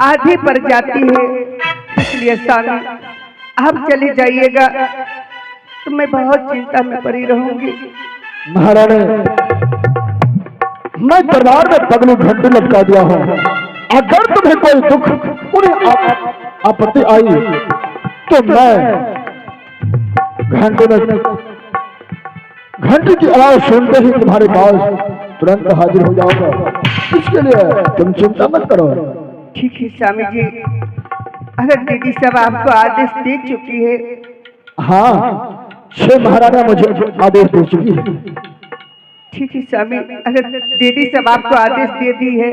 आधी पड़ जाती है, इसलिए स्वामी आप चले जाइएगा तो मैं बहुत चिंता में पड़ी रहूंगी। महारानी, मैं दरबार में पगलू घंटे लटका दिया हूँ। अगर तुम्हें कोई दुख उन्हें आपत्ति आई तो मैं घंटे की आवाज सुनते ही तुम्हारे पास तुरंत हाजिर हो जाऊंगा। इसके लिए तुम चिंता मत करो। ठीक है स्वामी जी, अगर दीदी सब आपको आदेश दे चुकी है। हाँ, 6 महाराना मुझे आदेश दे चुकी है। ठीक है स्वामी, अगर दीदी सब आपको आदेश दे दी है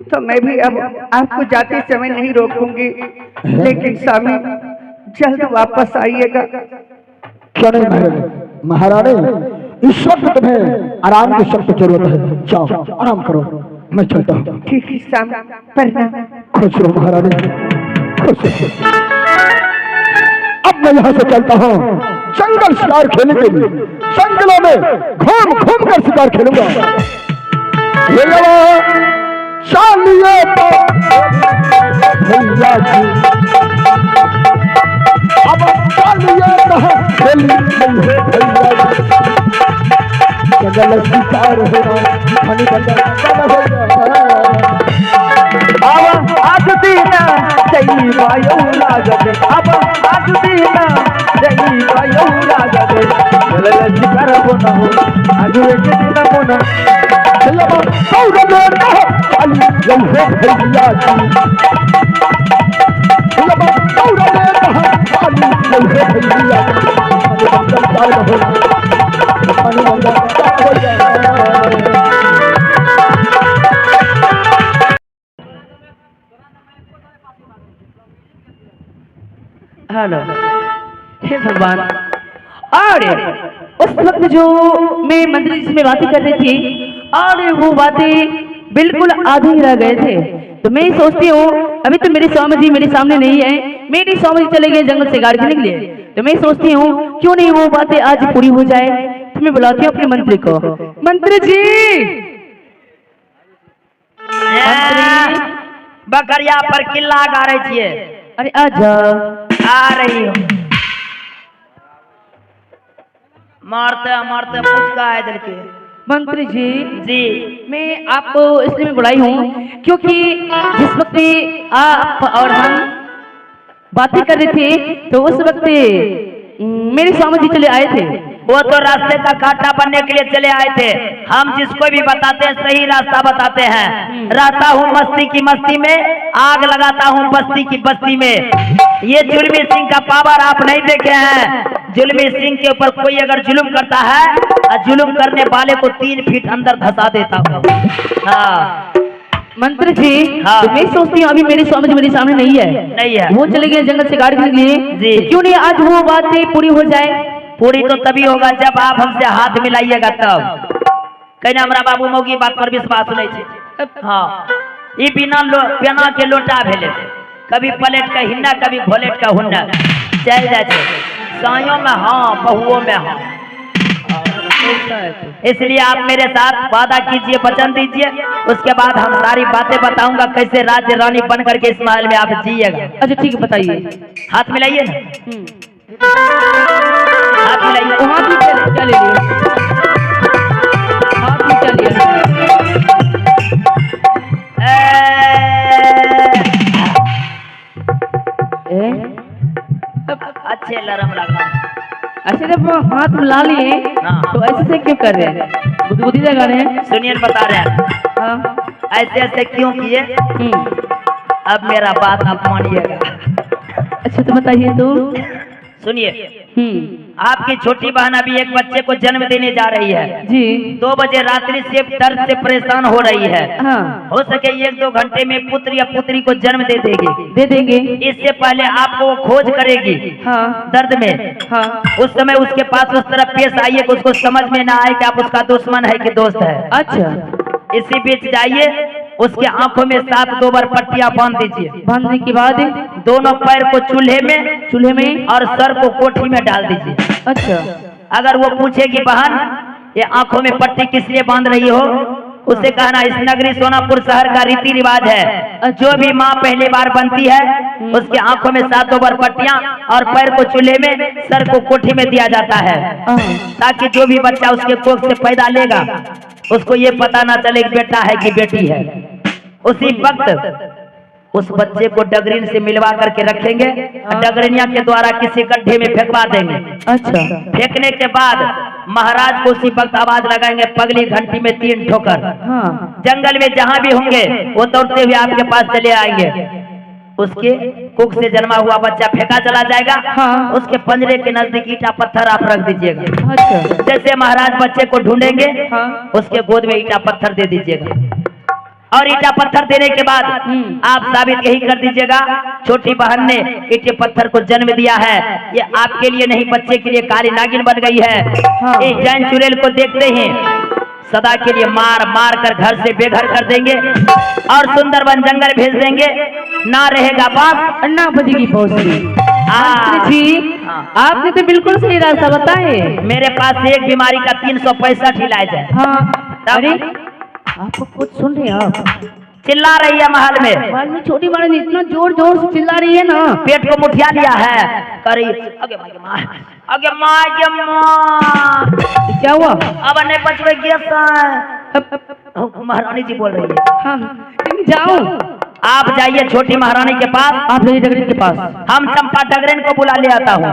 तो मैं भी अब आपको जाते समय नहीं रोकूंगी, लेकिन स्वामी जल्द वापस आइएगा। क्यों नहीं महारानी, इस वक्त तुम्हें आराम की सख्त जरूरत है। जाओ आराम करो, मैं चलता हूँ। ठीक है स्वामी, प्रणाम। खुश रहो महारानी, खुश रहो। अब मैं यहाँ से चलता हूँ जंगल शिकार खेलने के लिए। जंगलों में घूम घूम कर शिकार खेलूंगा। चालिए भैया जी, अब चालिए खेली भैया जी। जंगल शिकार हो अब आज दीना जई वायु लागत, अब आज दीना जई वायु लागत। जंगल शिकार होना हो आज एक दिन होना। चलो सौरभ चाली भैया जी, चलो सौरभ चाली भैया हेलो, हे भगवान। और उस वक्त जो मैं मंत्री जी में बातें कर रही थी और वो बातें बिल्कुल आधे ही रह गए थे, तो मैं सोचती हूँ अभी तो मेरे स्वामी जी मेरे सामने नहीं है। मेरे स्वामी जी चले गए जंगल से गाड़ी के लिए, तो मैं सोचती हूँ क्यों नहीं वो बातें आज पूरी हो जाए। तो मैं बुलाती हूँ अपने मंत्री को। मंत्री जी, बकरिया पर किल्ला गा रही थी। अरे आजा, आ रही हो। मारते मारते मुझका है दिल के। मंत्री जी, जी मैं आपको इसलिए बुलाई हूँ क्योंकि जिस वक्त आप और हम बातें कर रहे थे तो उस वक्त मेरे स्वामी जी चले आए थे। वो तो रास्ते का कांटा बनने के लिए चले आए थे। हम जिसको भी बताते हैं सही रास्ता बताते हैं। रहता हूँ मस्ती की मस्ती में, आग लगाता हूँ बस्ती की बस्ती में। ये जुल्मी सिंह का पावर आप नहीं देखे हैं। जुल्मी सिंह के ऊपर कोई अगर जुल्म करता है और जुल्म करने वाले को 3 फीट अंदर धंसा देता हूँ। हाँ मंत्री जी, हाँ। तो मैं सोचती हूँ अभी मेरे स्वामी जी मेरे सामने नहीं है, वो चले गए जंगल से गाड़ी के लिए। जी। क्यों नहीं आज वो बातें पूरी हो जाए। पूरी तो तभी होगा जब आप हमसे हाथ मिलाइएगा तब। कहना हमारा बाबू मौगी बात पर विश्वास नहीं है। हाँ, ये बिना के लोटा भेले, कभी पलेट का हिन्ना कभी घोलेट का हुन्ना चल जाए। साइयों में हाँ, बहुओं में हाँ। इसलिए आप मेरे साथ वादा कीजिए, वचन दीजिए, उसके बाद हम सारी बातें बताऊंगा कैसे राज्य रानी बन करके इस महल में आप जिएगा। अच्छा ठीक है, बताइए। हाथ मिलाइए ना, हाथ मिलाइए। हाथ भी चले हाथ भी चलिए। अच्छे लरम लगा। अच्छा जब हाथ मिला लिए तो ऐसे से क्यों कर रहे हैं, बुद्धि लगा रहे हैं। सुनिए बता रहे हैं। हाँ। ऐसे ऐसे क्यों किए, अब मेरा बात आप मानिएगा। अच्छा तो बताइए। तो सुनिए, आपकी छोटी बहन अभी एक बच्चे को जन्म देने जा रही है जी। 2 बजे रात्रि से दर्द से परेशान हो रही है। हाँ। हो सके 1-2 घंटे में पुत्र या पुत्री को जन्म दे देंगे। इससे पहले आपको वो खोज करेगी। हाँ। दर्द में। हाँ। उस समय उसके पास उस तरह पेश आइए कि उसको समझ में ना आए कि आप उसका दुश्मन है कि दोस्त है। अच्छा। इसी बीच जाइए, उसके आंखों में 7 बार पट्टियां बांध दीजिए। बांधने के बाद दोनों पैर को चूल्हे में और सर को कोठी में डाल दीजिए। अच्छा। अगर वो पूछेगी बहन ये आंखों में पट्टी किस लिए बांध रही हो, उसे कहना इस नगरी सोनापुर शहर का रीति रिवाज है, जो भी माँ पहली बार बनती है उसके आंखों में 7 ओवर पट्टियां और पैर को चूल्हे में, सर को कोठी में दिया जाता है, ताकि जो भी बच्चा उसके कोख से पैदा लेगा उसको ये पता ना चले कि बेटा है कि बेटी है। उसी वक्त उस बच्चे को डगरीन से मिलवा करके रखेंगे, डगरनिया के द्वारा किसी गड्ढे में फेंकवा देंगे। अच्छा। फेंकने के बाद महाराज को उसी वक्त आवाज लगाएंगे, पगली घंटी में 3 ठोकर। हाँ। जंगल में जहां भी होंगे वो दौड़ते हुए आपके पास चले आएंगे। उसके कुख से जन्मा हुआ बच्चा फेंका चला जाएगा। हाँ। उसके पंजरे के नजदीक ईटा पत्थर आप रख दीजिएगा। अच्छा। जैसे महाराज बच्चे को ढूंढेंगे, हाँ। उसके गोद में ईटा पत्थर दे दीजिएगा, और ईटा पत्थर देने के बाद आप साबित यही कर दीजिएगा, छोटी बहन ने ईटे पत्थर को जन्म दिया है, ये आपके लिए नहीं बच्चे के लिए काली नागिन बन गई है। हाँ। इस जैन चुड़ैल को देखते ही सदा के लिए मार मार कर घर से बेघर कर देंगे और सुंदरबन जंगल भेज देंगे, ना रहेगा बाप अन्ना बजेगी पौसली। हाँ। जी आपने तो बिल्कुल सही रास्ता बताए। मेरे पास एक बीमारी का 365 इलाज है। हाँ। अरे आपको कुछ सुन रहे हैं आप? चिल्ला रही है महल में, बाल में छोटी बड़ी इतना जोर जोर से चिल्ला रही है ना, पेट को मुठिया लिया है। करी आगे माँ के माँ, आगे माँ के माँ, क्या हुआ? अब नहीं बचवे महारानी जी बोल रही है। हाँ जाओ, आप जाइए छोटी महारानी के पास, आप जाइए डगरीन के पास, हम चंपा डगरेन को बुला ले आता हूँ।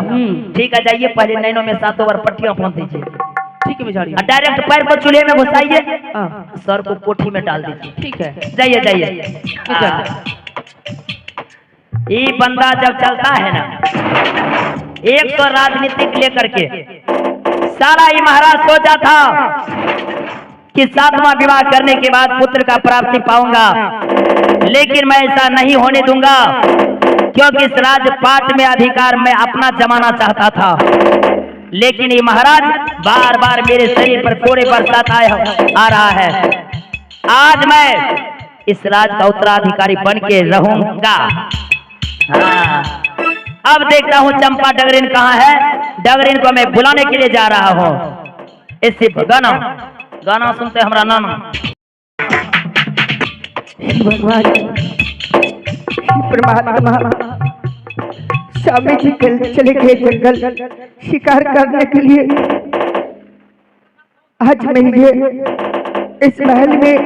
ठीक है जाइए, पहले नैनों में 7 ओवर पट्टियां पहुंच दीजिए। ठीक है मैं जा रही हूँ। डायरेक्ट पैर को चूल्हे में घुसाइए, हाँ। सर को कोठी में डाल दीजिए। ठीक है जाइए जाइए। ये बंदा जब चलता है ना, एक तो राजनीतिक लेकर के सारा ही महाराज सोचा था कि 7वां विवाह करने के बाद पुत्र का प्राप्ति पाऊंगा, लेकिन मैं ऐसा नहीं होने दूंगा, क्योंकि इस राजपाट में अधिकार मैं अपना जमाना चाहता था। लेकिन ये महाराज बार बार मेरे शरीर पर कोड़े बरसाता आ रहा है। आज मैं इस राज का उत्तराधिकारी बन के रहूंगा। हाँ। अब देखता हूँ चंपा डगरीन कहाँ है। डगरीन को मैं बुलाने के लिए जा रहा हूँ। इससे गाना गाना सुनते हमारा नाना। परमात्मा, स्वामी जी कल चले गए जंगल शिकार करने के लिए। आज मैं ये इस महल में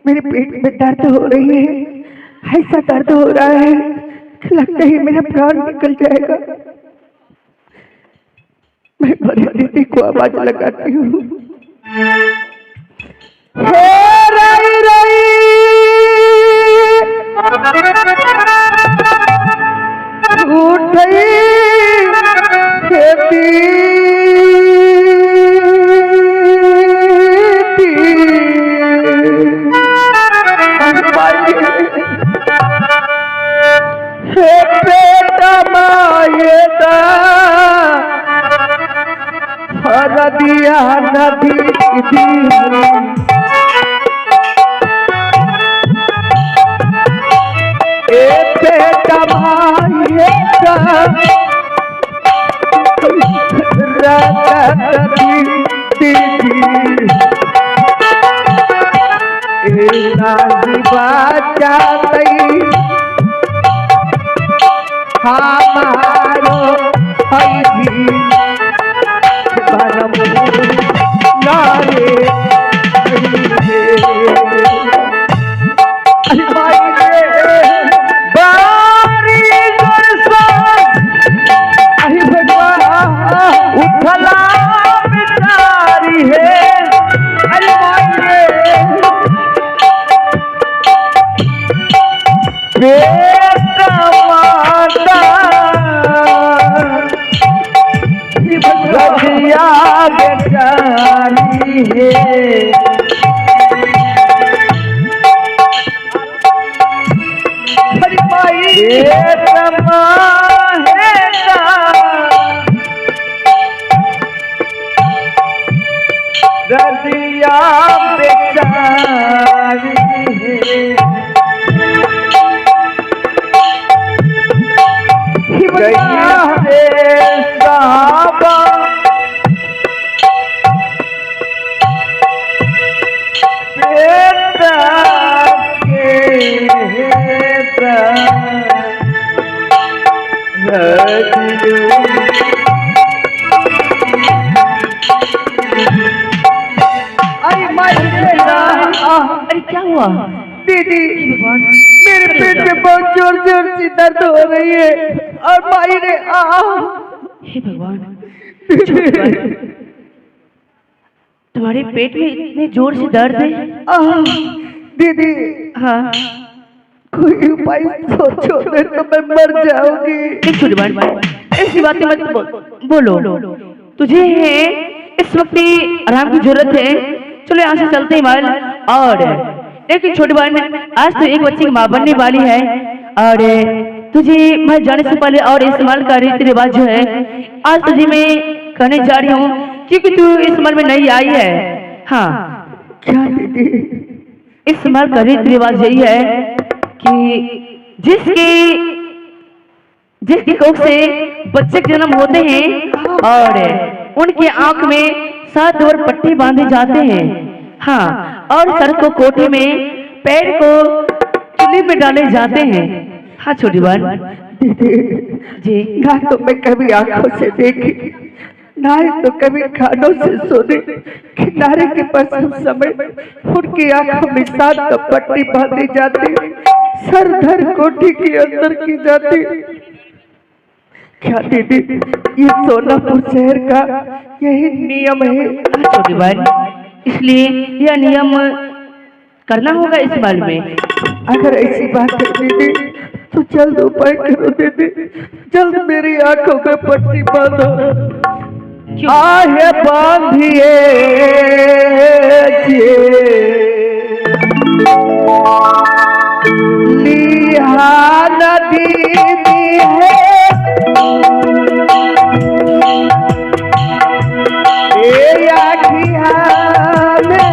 मेरे पेट में दर्द हो रही है, ऐसा दर्द हो रहा है कि लगता है मेरा प्राण निकल जाएगा। मैं बड़ी दीदी को आवाज लगाती हूँ, दिया नदी हमारो उठला बिचारी है। रजिया बेचारी है। रजिया बेचारी है। प्राण रजनू। अरे माई रे, अरे क्या हुआ? दीदी भगवान, मेरे पेट में बहुत जोर जोर से दर्द हो रही है और माई रे हे भगवान, तुम्हारे पेट में इतने जोर से दर्द है? दीदी हाँ, कोई उपाय सोचो, नहीं तो मैं मर जाऊंगी। एक छोटी बात, ऐसी बातें मत बोलो। तुझे इस वक्त आराम की जरूरत है। चलो यहाँ से चलते हैं माल। और एक छोटी बात, आज तो एक बच्चे की माँ बनने वाली है और तुझे मैं जाने से पहले और इस्तेमाल का रीति रिवाज जो है आज तुझे मैं कहने जा रही हूँ, क्योंकि तू इस उम्र में नई आई है। हाँ, क्या दीदी? इस उम्र का रीति रिवाज यही है कि जिसकी कोख से बच्चे के जन्म होते हैं और उनके आंख में 7 और पट्टी बांधे जाते हैं। हाँ, और सर को कोठे में, पैर को चूल्हे में डाले जाते हैं। हाँ छोटी बात दीदी जी, ना तो मैं कभी आंखों से देखी, ना ही तो कभी कानों से सुनी किनारे के पास हम समय उनकी आंखों में 7 पट्टी बांधी जाती, सर धर कोठी के अंदर की जाती। क्या दीदी ये सोनापुर शहर का यही नियम है? हाँ छोटी बात, इसलिए यह नियम करना होगा इस बार में। अगर ऐसी बात है दीदी तो जल्द उपाय करो दीदी, जल्द मेरी आंखों में पट्टी बांधो। आहे बांधिए लिहा नदी है ए आखिया में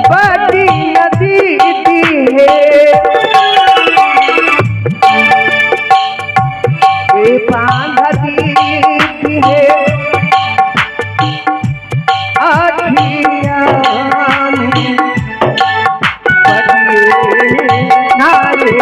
बड़ी नदी है ए बांधती है आखिया में बड़ी नारे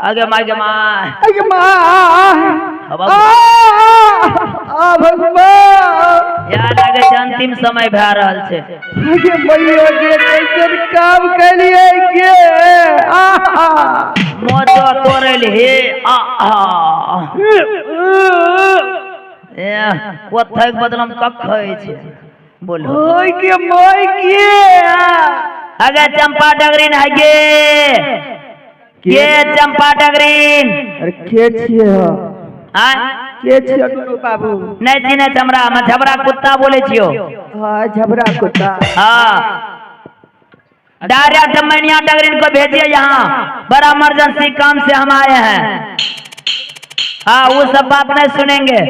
आगे माँ अरे भगवान यार लगे छै अंतिम समय भए रहल छै। आगे मैया के कैसन काम करिए के मोचो तोड़ल हे कोथक बदलम कख होइ छै बोलो ओए के मोय के आगे चंपा डगरीन है के चंपा डगरीन अरे के छिए हां के छिए टुटू बाबू? नहीं चिन्हे हमरा, मैं झबरा कुत्ता बोले छियो। हां झबरा कुत्ता। हाँ, डायरेक्ट मैनिया डगरीन को भेजिए यहाँ, बड़ा इमरजेंसी काम से हम आए हैं। हाँ, वो सब बात नहीं सुनेंगे।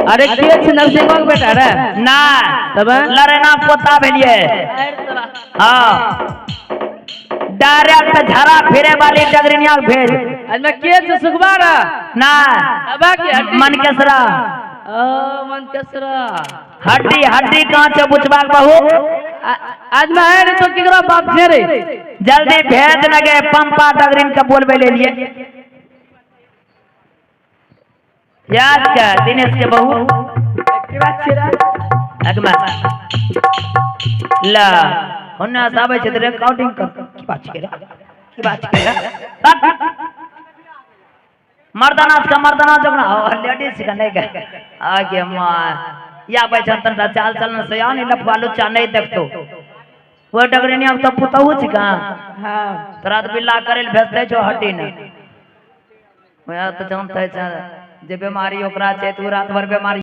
अरे के नरसिंह बेटा रे ना तब लड़ना कुत्ता भेलिए। हाँ, डायरेक्ट झरा फिरे वाली डगरिनिया भेज। आज मैं के सुखबारा ना अब के मन केसरा मन कसरा हड्डी हड्डी कहाँ से बुझबाक बहू? आज मैं है रे तो केकरा बाप छे रे? जल्दी भेज लगे पंपा डगरिन के बोलबे ले लिए। याद कर दिनेश के बहू के बात छेरा अगमा ला होना साबे छै रे काउंटिंग कर की बात छै रे की बात छै रे मर्दाना का मर्दाना जगना लेडीज का नहीं का आगे मां या भाई जनतन का चाल चलन से या नहीं लफवा लुच्चा नहीं देखतो वो डगरिनिया तो पुतहु छी का। हां तोरा तो बिल्ला करेल भेजते जो हड्डी ने मैं तो जानता है जे बीमारी ओकरा छै तू रात भर बीमारी